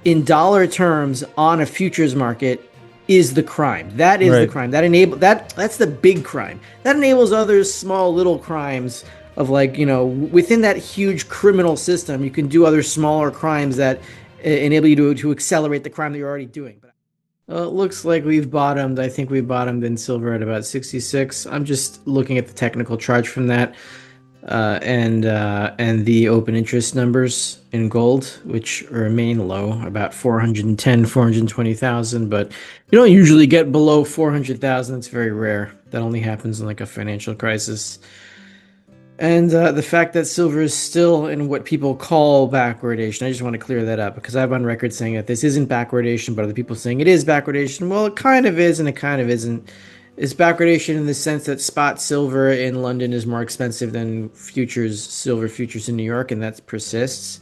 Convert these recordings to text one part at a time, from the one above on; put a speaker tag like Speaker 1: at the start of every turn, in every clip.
Speaker 1: in dollar terms on a futures market is the crime. That is the
Speaker 2: Right.
Speaker 1: crime. That's the big crime. That enables other small little crimes of, like, within that huge criminal system, you can do other smaller crimes that enable you to accelerate the crime that you're already doing. It looks like we've bottomed. I think we bottomed in silver at about 66. I'm just looking at the technical chart from that, and the open interest numbers in gold, which remain low, about 410, 420,000. But you don't usually get below 400,000. It's very rare. That only happens in like a financial crisis. And the fact that silver is still in what people call backwardation, I just want to clear that up because I'm on record saying that this isn't backwardation, but other people saying it is backwardation. Well, it kind of is and it kind of isn't. It's backwardation in the sense that spot silver in London is more expensive than silver futures in New York, and that persists.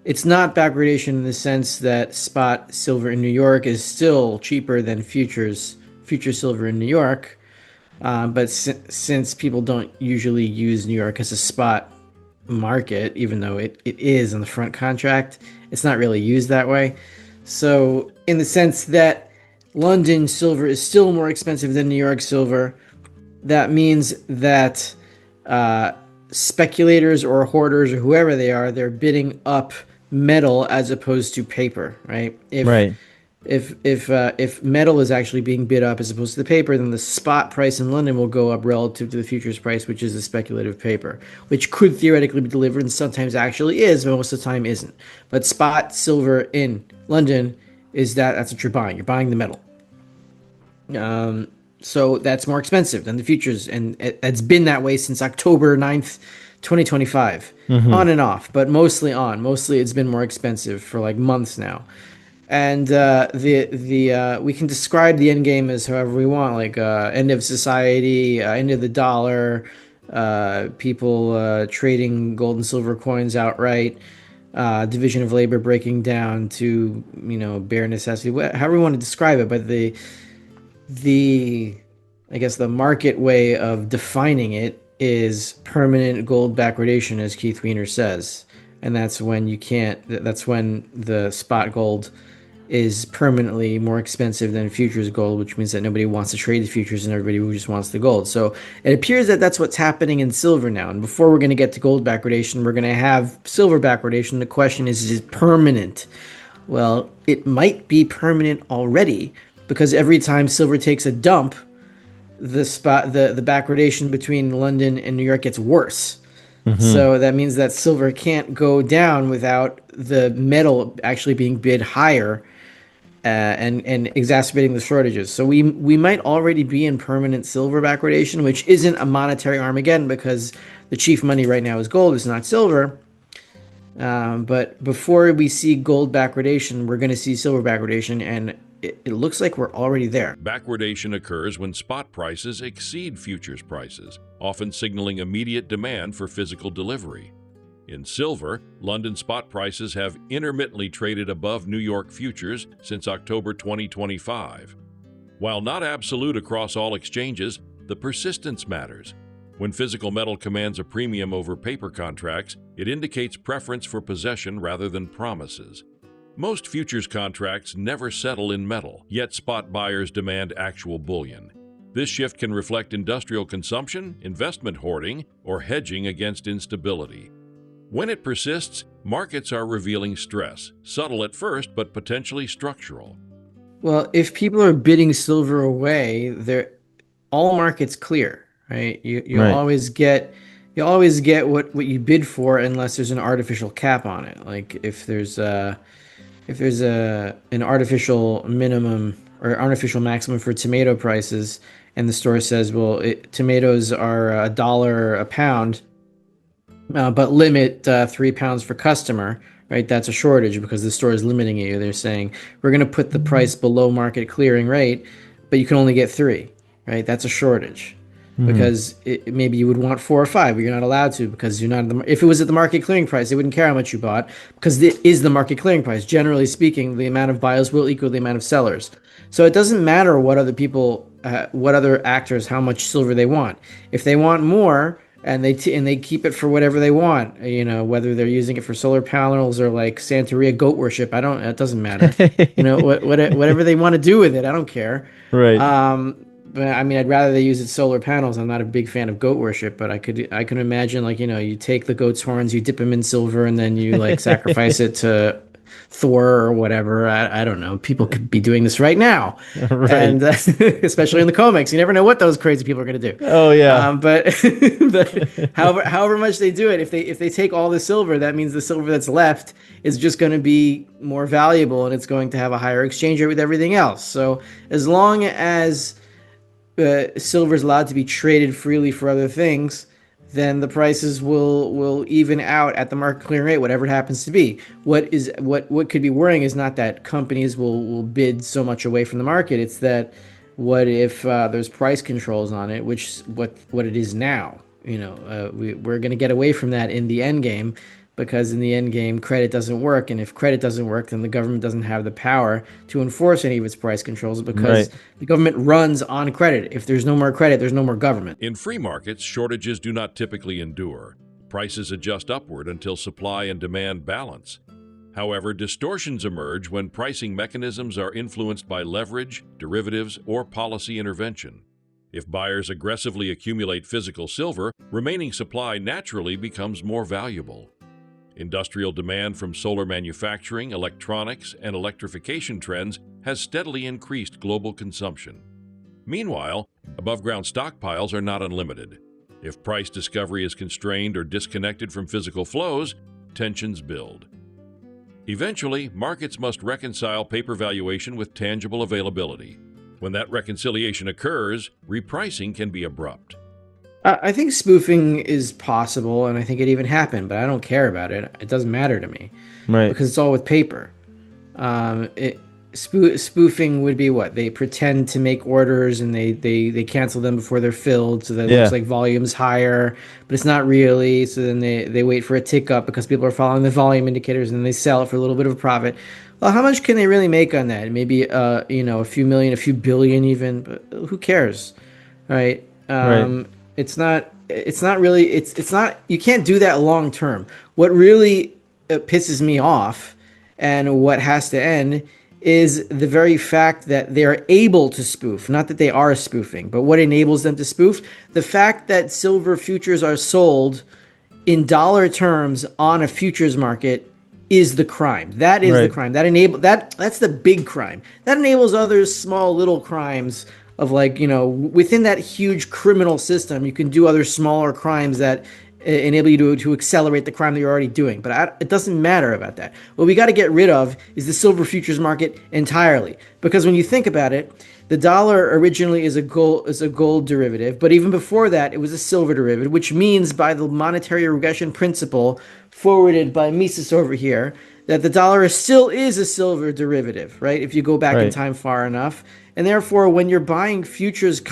Speaker 1: It's not backwardation in the sense that spot silver in New York is still cheaper than future silver in New York. But since people don't usually use New York as a spot market, even though it is in the front contract, it's not really used that way. So in the sense that London silver is still more expensive than New York silver, that means that speculators or hoarders or whoever they are, they're bidding up metal as opposed to paper, right?
Speaker 2: Right.
Speaker 1: If metal is actually being bid up as opposed to the paper, then the spot price in London will go up relative to the futures price, which is the speculative paper, which could theoretically be delivered and sometimes actually is, but most of the time isn't. But spot silver in London that's what you're buying. You're buying the metal. So that's more expensive than the futures, and it's been that way since October 9th, 2025, on and off, but mostly on. Mostly it's been more expensive for like months now. And we can describe the end game as however we want, like end of society, end of the dollar, people trading gold and silver coins outright, division of labor breaking down to bare necessity, however we want to describe it. But the I guess the market way of defining it is permanent gold backwardation, as Keith Weiner says, and that's when the spot gold is permanently more expensive than futures gold, which means that nobody wants to trade the futures and everybody just wants the gold. So it appears that that's what's happening in silver now. And before we're going to get to gold backwardation, we're going to have silver backwardation. The question is it permanent? Well, it might be permanent already, because every time silver takes a dump, the backwardation between London and New York gets worse. So that means that silver can't go down without the metal actually being bid higher, and exacerbating the shortages. So we might already be in permanent silver backwardation, which isn't a monetary Armageddon because the chief money right now is gold, it's not silver. But before we see gold backwardation, we're going to see silver backwardation, and it looks like we're already there.
Speaker 3: Backwardation occurs when spot prices exceed futures prices, often signaling immediate demand for physical delivery. In silver, London spot prices have intermittently traded above New York futures since October 2025. While not absolute across all exchanges, the persistence matters. When physical metal commands a premium over paper contracts, it indicates preference for possession rather than promises. Most futures contracts never settle in metal, yet spot buyers demand actual bullion. This shift can reflect industrial consumption, investment hoarding, or hedging against instability. When it persists, markets are revealing stress, subtle at first but potentially structural.
Speaker 1: Well, if people are bidding silver away, all markets clear, right? You
Speaker 2: Right.
Speaker 1: always get what you bid for unless there's an artificial cap on it. Like if there's an artificial minimum or artificial maximum for tomato prices, and the store says, well, tomatoes are $1 a pound, but limit 3 pounds for customer, right? That's a shortage because the store is limiting you. They're saying, we're going to put the price below market clearing rate, but you can only get 3, right? That's a shortage. Because maybe you would want 4 or 5, but you're not allowed to because you're not. If it was at the market clearing price, they wouldn't care how much you bought because it is the market clearing price. Generally speaking, the amount of buyers will equal the amount of sellers. So it doesn't matter what other actors, how much silver they want. If they want more, and they keep it for whatever they want. Whether they're using it for solar panels or like Santeria goat worship. It doesn't matter. Whatever they want to do with it, I don't care.
Speaker 2: Right.
Speaker 1: But I mean, I'd rather they use it solar panels. I'm not a big fan of goat worship, but I can imagine, like, you take the goat's horns, you dip them in silver, and then you like sacrifice it to Thor or whatever. I don't know. People could be doing this right now,
Speaker 2: Right.
Speaker 1: and especially in the comics, you never know what those crazy people are going to do.
Speaker 2: Oh yeah.
Speaker 1: But but however much they do it, if they take all the silver, that means the silver that's left is just going to be more valuable, and it's going to have a higher exchange rate with everything else. So as long as silver is allowed to be traded freely for other things, then the prices will even out at the market clearing rate, whatever it happens to be. What could be worrying is not that companies will bid so much away from the market. It's that what if there's price controls on it, which what it is now. We're going to get away from that in the end game, because in the end game, credit doesn't work. And if credit doesn't work, then the government doesn't have the power to enforce any of its price controls, because
Speaker 2: Right.
Speaker 1: the government runs on credit. If there's no more credit, there's no more government.
Speaker 3: In free markets, shortages do not typically endure. Prices adjust upward until supply and demand balance. However, distortions emerge when pricing mechanisms are influenced by leverage, derivatives, or policy intervention. If buyers aggressively accumulate physical silver, remaining supply naturally becomes more valuable. Industrial demand from solar manufacturing, electronics, and electrification trends has steadily increased global consumption. Meanwhile, above-ground stockpiles are not unlimited. If price discovery is constrained or disconnected from physical flows, tensions build. Eventually, markets must reconcile paper valuation with tangible availability. When that reconciliation occurs, repricing can be abrupt.
Speaker 1: I think spoofing is possible, and I think it even happened, but I don't care about it. It doesn't matter to me,
Speaker 2: Right.
Speaker 1: because it's all with paper. Spoofing would be what? They pretend to make orders, and they cancel them before they're filled, so that it
Speaker 2: Yeah.
Speaker 1: looks like volume's higher, but it's not really. So then they wait for a tick up because people are following the volume indicators, and then they sell it for a little bit of a profit. Well, how much can they really make on that? Maybe a few million, a few billion even, but who cares, right?
Speaker 2: Right.
Speaker 1: It's not, you can't do that long term. What really pisses me off, and what has to end, is the very fact that they're able to spoof. Not that they are spoofing, but what enables them to spoof. The fact that silver futures are sold in dollar terms on a futures market is the crime. That is the
Speaker 2: Right.
Speaker 1: crime. That's the big crime. That enables other small little crimes of, like, within that huge criminal system, you can do other smaller crimes that enable you to accelerate the crime that you're already doing. But it doesn't matter about that. What we got to get rid of is the silver futures market entirely, because when you think about it, the dollar originally is a gold derivative, but even before that, it was a silver derivative, which means, by the monetary regression principle forwarded by Mises over here, that the dollar still is a silver derivative, right? If you go back in
Speaker 2: Right.
Speaker 1: time far enough. And therefore, when you're buying futures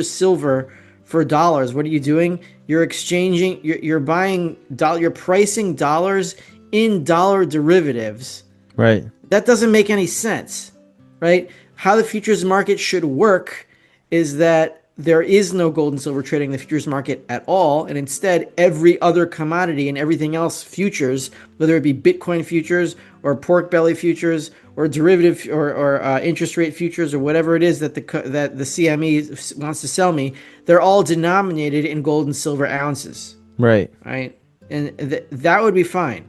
Speaker 1: silver for dollars, what are you doing? You're exchanging, you're buying dollar, you're pricing dollars in dollar derivatives.
Speaker 2: Right.
Speaker 1: That doesn't make any sense, right? How the futures market should work is that there is no gold and silver trading in the futures market at all, and instead every other commodity and everything else futures, whether it be Bitcoin futures or pork belly futures or derivative or interest rate futures or whatever it is that the CME wants to sell me, they're all denominated in gold and silver ounces,
Speaker 2: Right.
Speaker 1: right? And that would be fine,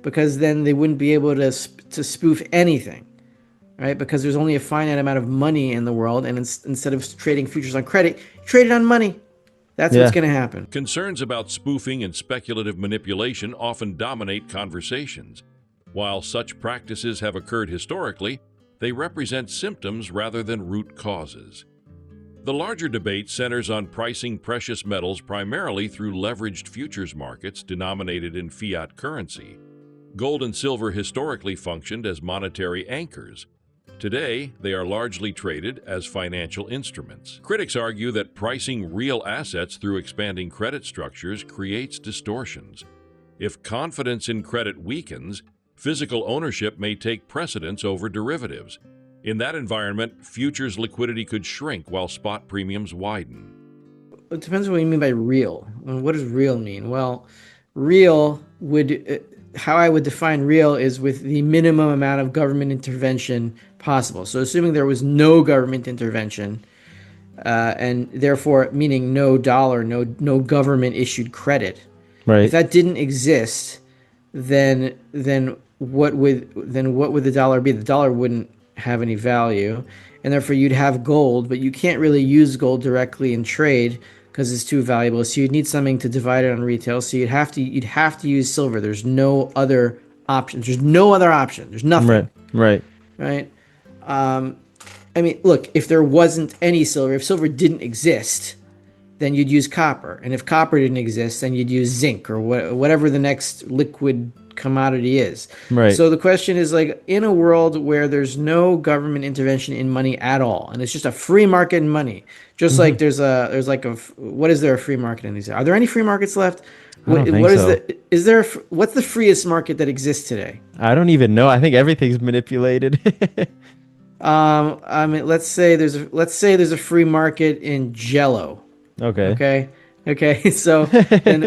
Speaker 1: because then they wouldn't be able to spoof anything, right? Because there's only a finite amount of money in the world, and instead of trading futures on credit, you trade it on money. That's what's
Speaker 2: Yeah.
Speaker 1: going to happen.
Speaker 3: Concerns about spoofing and speculative manipulation often dominate conversations. While such practices have occurred historically, they represent symptoms rather than root causes. The larger debate centers on pricing precious metals primarily through leveraged futures markets denominated in fiat currency. Gold and silver historically functioned as monetary anchors. Today, they are largely traded as financial instruments. Critics argue that pricing real assets through expanding credit structures creates distortions. If confidence in credit weakens, physical ownership may take precedence over derivatives. In that environment, futures liquidity could shrink while spot premiums widen.
Speaker 1: it depends what you mean by real. What does real mean? Well, real would how I would define real is with the minimum amount of government intervention possible. So assuming there was no government intervention, and therefore meaning no dollar, no government issued credit. If
Speaker 2: Right.
Speaker 1: that didn't exist, then what would the dollar be? The dollar wouldn't have any value, and therefore you'd have gold, but you can't really use gold directly in trade because it's too valuable. So you'd need something to divide it on retail. So you'd have to use silver. There's no other option. There's no other option. There's nothing,
Speaker 2: Right. Right.
Speaker 1: right? I mean, look, if there wasn't any silver, if silver didn't exist, then you'd use copper. And if copper didn't exist, then you'd use zinc or whatever the next liquid commodity is.
Speaker 2: Right.
Speaker 1: So the question is like in a world where there's no government intervention in money at all, and it's just a free market in money, just like there's like what is there a free market in these? Are there any free markets left?
Speaker 2: I don't think
Speaker 1: What is
Speaker 2: so.
Speaker 1: what's the freest market that exists today?
Speaker 2: I don't even know. I think everything's manipulated.
Speaker 1: I mean, let's say there's a free market in Jello.
Speaker 2: Okay.
Speaker 1: Okay. Okay. So then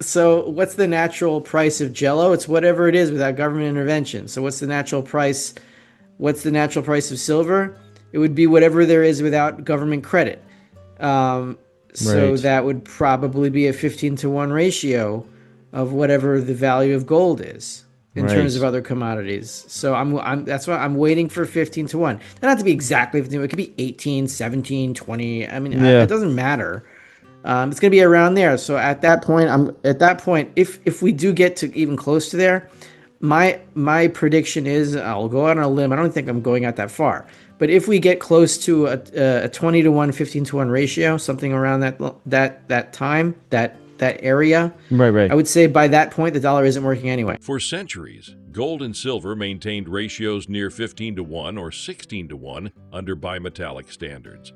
Speaker 1: so what's the natural price of Jello? It's whatever it is without government intervention. So what's the natural price? What's the natural price of silver? It would be whatever there is without government credit. So
Speaker 2: Right.
Speaker 1: that would probably be a 15-to-1 ratio of whatever the value of gold is in terms of
Speaker 2: Right.
Speaker 1: other commodities. So that's why I'm waiting for 15-to-1. It doesn't have to be exactly 15. It could be 18, 17, 20. I mean,
Speaker 2: Yeah.
Speaker 1: it doesn't matter. It's going to be around there. So at that point, if we do get to even close to there, my prediction is I'll go out on a limb. I don't think I'm going out that far. But if we get close to a 20-to-1, 15-to-1 ratio, something around that time, that area,
Speaker 2: Right. Right.
Speaker 1: I would say by that point the dollar isn't working anyway.
Speaker 3: For centuries, gold and silver maintained ratios near 15 to 1 or 16 to 1 under bimetallic standards.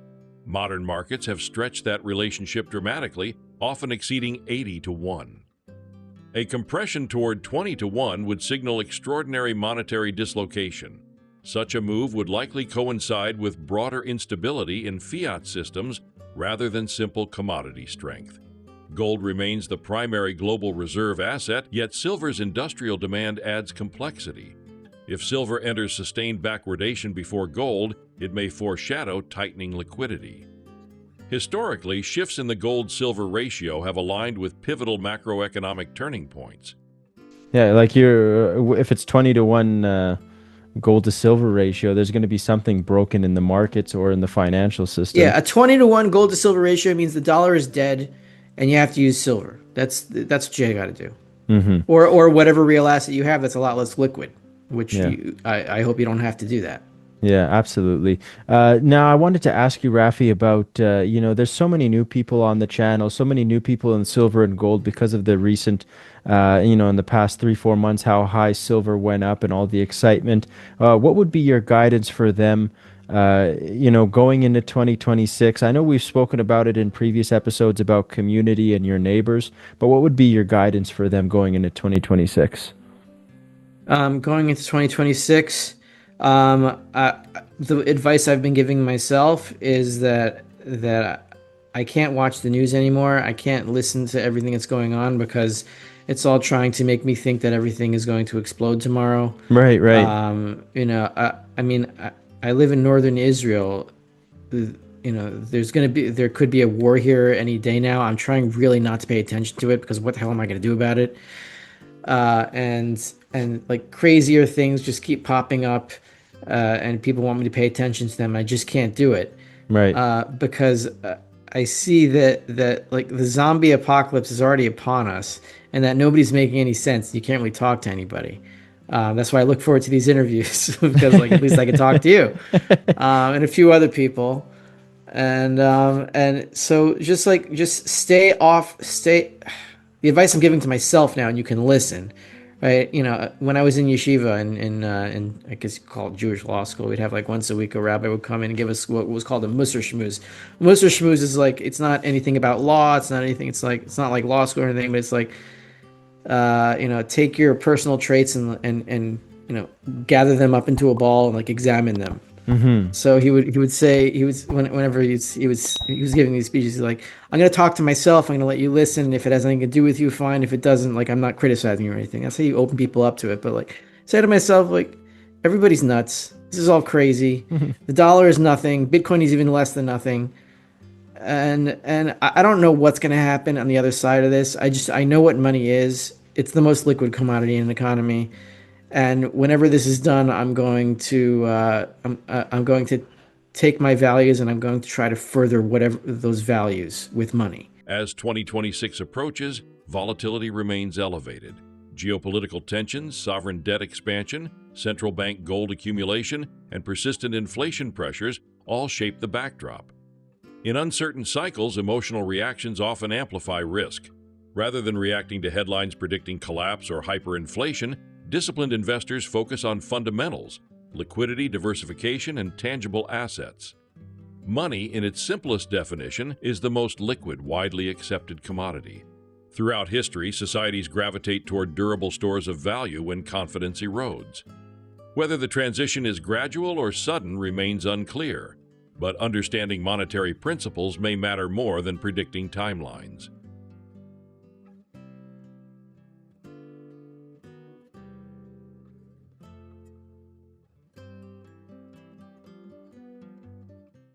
Speaker 3: Modern markets have stretched that relationship dramatically, often exceeding 80 to 1. A compression toward 20 to 1 would signal extraordinary monetary dislocation. Such a move would likely coincide with broader instability in fiat systems rather than simple commodity strength. Gold remains the primary global reserve asset, yet silver's industrial demand adds complexity. If silver enters sustained backwardation before gold, it may foreshadow tightening liquidity. Historically, shifts in the gold-silver ratio have aligned with pivotal macroeconomic turning points.
Speaker 2: Yeah, like if it's 20 to 1 gold to silver ratio, there's going to be something broken in the markets or in the financial system.
Speaker 1: Yeah, a 20-to-1 gold to silver ratio means the dollar is dead, and you have to use silver. That's what you got to do. Or whatever real asset you have that's a lot less liquid, which
Speaker 2: Yeah.
Speaker 1: I hope you don't have to do that.
Speaker 2: Yeah, absolutely. Now, I wanted to ask you, Rafi, about, there's so many new people on the channel, so many new people in silver and gold because of the recent, in the past 3-4 months, how high silver went up and all the excitement. What would be your guidance for them, going into 2026? I know we've spoken about it in previous episodes about community and your neighbors, but what would be your guidance for them going into 2026?
Speaker 1: Going into 2026, the advice I've been giving myself is that I can't watch the news anymore. I can't listen to everything that's going on because it's all trying to make me think that everything is going to explode tomorrow.
Speaker 2: Right, right.
Speaker 1: I mean, I live in northern Israel. There could be a war here any day now. I'm trying really not to pay attention to it because what the hell am I going to do about it? And like crazier things just keep popping up, and people want me to pay attention to them. I just can't do it,
Speaker 2: Right.
Speaker 1: because I see that like the zombie apocalypse is already upon us, and that nobody's making any sense. You can't really talk to anybody. That's why I look forward to these interviews because like at least I can talk to you and a few other people, and so just stay off. The advice I'm giving to myself now, and you can listen. Right, when I was in yeshiva in I guess you call it Jewish law school, we'd have like once a week a rabbi would come in and give us what was called a Musar Shmooze. Musar Shmooze is like it's not anything about law, it's not anything. It's not like law school or anything, but it's like take your personal traits and gather them up into a ball and like examine them.
Speaker 2: Mm-hmm.
Speaker 1: So he would say whenever he was giving these speeches, he's like, I'm gonna talk to myself. I'm gonna let you listen. If it has anything to do with you, fine. If it doesn't, like I'm not criticizing you or anything. That's how you open people up to it. But like, say to myself, like, everybody's nuts. This is all crazy. The dollar is nothing. Bitcoin is even less than nothing. And I don't know what's gonna happen on the other side of this. I know what money is. It's the most liquid commodity in an economy. And whenever this is done, I'm going to take my values and I'm going to try to further whatever those values with money.
Speaker 3: As 2026 approaches, volatility remains elevated. Geopolitical tensions, sovereign debt expansion, central bank gold accumulation, and persistent inflation pressures all shape the backdrop. In uncertain cycles, emotional reactions often amplify risk. Rather than reacting to headlines predicting collapse or hyperinflation, disciplined investors focus on fundamentals, liquidity, diversification, and tangible assets. Money, in its simplest definition, is the most liquid, widely accepted commodity. Throughout history, societies gravitate toward durable stores of value when confidence erodes. Whether the transition is gradual or sudden remains unclear, but understanding monetary principles may matter more than predicting timelines.